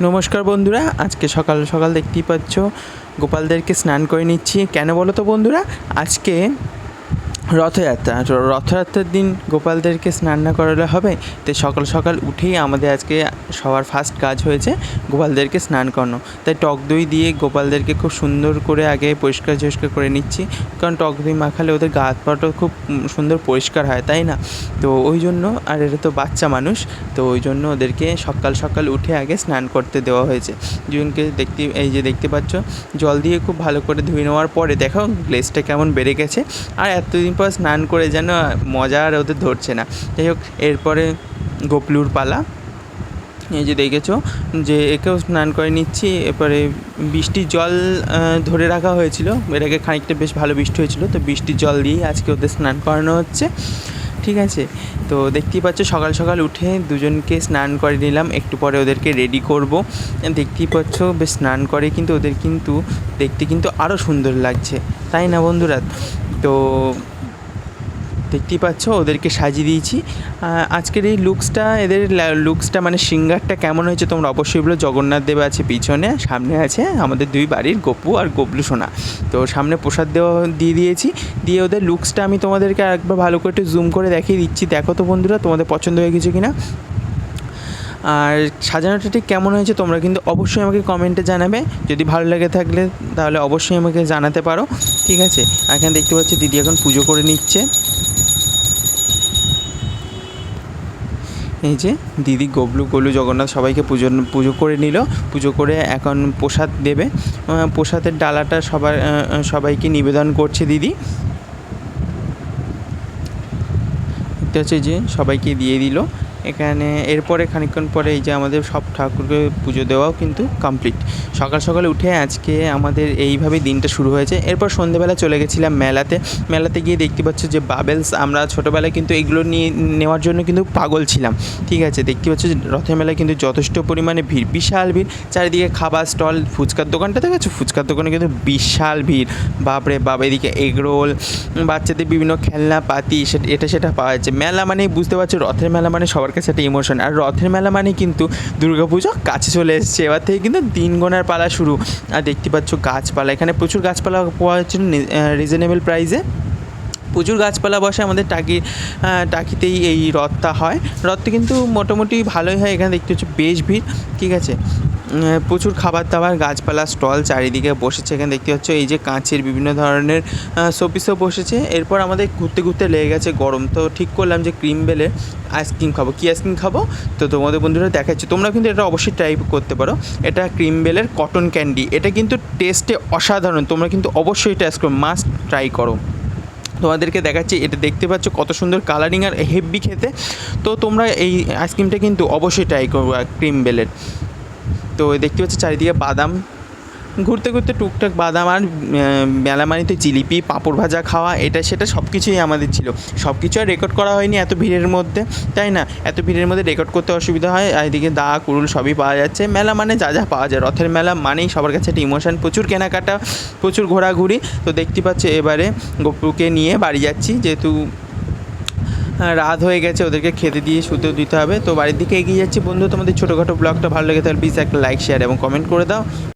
নমস্কার বন্ধুরা, আজকে সকাল সকাল দেখতেই পাচ্ছ গোপালদেরকে স্নান করে নিচ্ছি। কেন বলো তো বন্ধুরা, আজকে রথযাত্রা। রথযাত্রার দিন গোপালদেরকে স্নান না করালে হবে? তো সকাল সকাল উঠেই আমাদের আজকে সবার ফার্স্ট কাজ হয়েছে গোপালদেরকে স্নান করানো। তাই টক দই দিয়ে গোপালদেরকে খুব সুন্দর করে আগে পরিষ্কার করে নিচ্ছি, কারণ টক দই মাখালে ওদের গা হাত পাটা খুব সুন্দর পরিষ্কার হয়, তাই না? তো ওই জন্য, আর এটা তো বাচ্চা মানুষ, তো ওই জন্য ওদেরকে সকাল সকাল উঠে আগে স্নান করতে দেওয়া হয়েছে। দুজনকে দেখতে পাচ্ছ, জল দিয়ে খুব ভালো করে ধুয়ে নেওয়ার পরে দেখো গ্লেজটা কেমন বেড়ে গেছে। আর এতদিন পর স্নান করে যেন মজা আর ওদের ধরছে না। যাই হোক, এরপরে গোপলুর পালা। এই যে দেখেছো যে একেও স্নান করে নিচ্ছি। এরপরে বৃষ্টির জল ধরে রাখা হয়েছিল, এর আগে খানিকটা বেশ ভালো বৃষ্টি হয়েছিল, তো বৃষ্টির জল দিয়েই আজকে ওদের স্নান করানো হচ্ছে। ঠিক আছে, তো দেখতেই পাচ্ছ সকাল সকাল উঠে দুজনকে স্নান করে নিলাম। একটু পরে ওদেরকে রেডি করব। দেখতেই পাচ্ছ বেশ স্নান করে কিন্তু ওদের কিন্তু দেখতে কিন্তু আরও সুন্দর লাগছে, তাই না বন্ধুরা? তো দেখতেই পাচ্ছ ওদেরকে সাজিয়ে দিয়েছি। আজকের এই এদের লুকসটা মানে সিঙ্গারটা কেমন হয়েছে তোমরা অবশ্যই বলো। জগন্নাথ দেব আছে পিছনে, সামনে আছে আমাদের দুই বাড়ির গপু আর গবলু সোনা। তো সামনে প্রসাদ দিয়ে দিয়েছি, দিয়ে ওদের লুকসটা আমি তোমাদেরকে একবার ভালো করে একটু জুম করে দেখিয়ে দিচ্ছি। দেখো তো বন্ধুরা, তোমাদের পছন্দ হয়ে গেছে কিনা, আর সাজানোটা ঠিক কেমন হয়েছে তোমরা কিন্তু অবশ্যই আমাকে কমেন্টে জানাবে। যদি ভালো লেগে থাকলে তাহলে অবশ্যই আমাকে জানাতে পারো। ঠিক আছে, এখানে দেখতে পাচ্ছি দিদি এখন পুজো করে নিচ্ছে। এই যে দিদি গোলু জগন্নাথ সবাইকে পুজো করে নিল। পুজো করে এখন প্রসাদ দেবে। প্রসাদের ডালাটা সবাইকে নিবেদন করছে দিদি। এটা হচ্ছে যে সবাইকে দিয়ে দিল এখানে। এরপরে খানিকক্ষণ পরে এই যে আমাদের সব ঠাকুরকে পুজো দেওয়াও কিন্তু কমপ্লিট। সকাল সকাল উঠে আজকে আমাদের এইভাবেই দিনটা শুরু হয়েছে। এরপর সন্ধ্যেবেলা চলে গেছিলাম মেলাতে গিয়ে দেখতে পাচ্ছ যে বাবেলস, আমরা ছোটোবেলায় কিন্তু এগুলো নেওয়ার জন্য কিন্তু পাগল ছিলাম। ঠিক আছে, দেখতে পাচ্ছ যে রথের মেলায় কিন্তু যথেষ্ট পরিমাণে ভিড়, বিশাল ভিড়। চারিদিকে খাবার স্টল, ফুচকার দোকানটা দেখেছো, ফুচকার দোকানে কিন্তু বিশাল ভিড়। বাপরে বাপ, এদিকে এগরোল, বাচ্চাদের বিভিন্ন খেলনা পাতি এটা সেটা পাওয়া যাচ্ছে। মেলা মানেই বুঝতে পারছো, রথের মেলা মানে সবার কাছে একটা ইমোশন। আর রথের মেলা মানে কিন্তু দুর্গাপুজো কাছে চলে এসেছে, এবার থেকে কিন্তু দিন গোনার পালা শুরু। আর দেখতে পাচ্ছ গাছপালা, এখানে প্রচুর গাছপালা পাওয়া যাচ্ছে রিজনেবল প্রাইসে। প্রচুর গাছপালা বসে আমাদের টাকিতেই এই রথটা হয়। রথটা কিন্তু মোটামুটি ভালোই হয়। এখানে দেখতে হচ্ছে বেশ ভিড়। ঠিক আছে, প্রচুর খাবার দাবার, গাছপালা, স্টল চারিদিকে বসেছে। এখানে দেখতে পাচ্ছ এই যে কাঁচের বিভিন্ন ধরনের শোপিসও বসেছে। এরপর আমাদের ঘুরতে ঘুরতে লেগে গেছে গরম, তো ঠিক করলাম যে ক্রিম বেলের আইসক্রিম খাবো। কী আইসক্রিম খাবো তো তোমাদের বন্ধুরা দেখাচ্ছে, তোমরা কিন্তু এটা অবশ্যই ট্রাই করতে পারো। এটা ক্রিম বেলের কটন ক্যান্ডি, এটা কিন্তু টেস্টে অসাধারণ। তোমরা কিন্তু অবশ্যই টেস্ট করো, মাস্ট ট্রাই করো। তোমাদেরকে দেখাচ্ছি, এটা দেখতে পাচ্ছ কত সুন্দর কালারিং আর হেভি খেতে। তো তোমরা এই আইসক্রিমটা কিন্তু অবশ্যই ট্রাই করবো ক্রিম বেলের। তো দেখতে পাচ্ছি চারিদিকে বাদাম, ঘুরতে ঘুরতে টুকটাক বাদাম আর মেলামানিতে জিলিপি, পাঁপড় ভাজা খাওয়া, এটা সেটা সব কিছুই আমাদের ছিল। সব কিছু আর রেকর্ড করা হয়নি এত ভিড়ের মধ্যে, তাই না? এত ভিড়ের মধ্যে রেকর্ড করতে অসুবিধা হয়। আর এদিকে দা কুরুল সবই পাওয়া যাচ্ছে। মেলা মানে যা যা পাওয়া যায়, রথের মেলা মানেই সবার কাছে একটা ইমোশন, প্রচুর কেনাকাটা, প্রচুর ঘোরাঘুরি। তো দেখতে পাচ্ছি এবারে গপুকে নিয়ে বাড়ি যাচ্ছি, যেহেতু রাত হয়ে গেছে, ওদেরকে খেতে দিয়ে শুতেও দিতে হবে। তো বাড়ির দিকে এগিয়ে যাচ্ছি। বন্ধু, তোমাদের ছোটোখাটো ব্লগটা ভালো লেগে তাহলে প্লিজ একটা লাইক, শেয়ার এবং কমেন্ট করে দাও।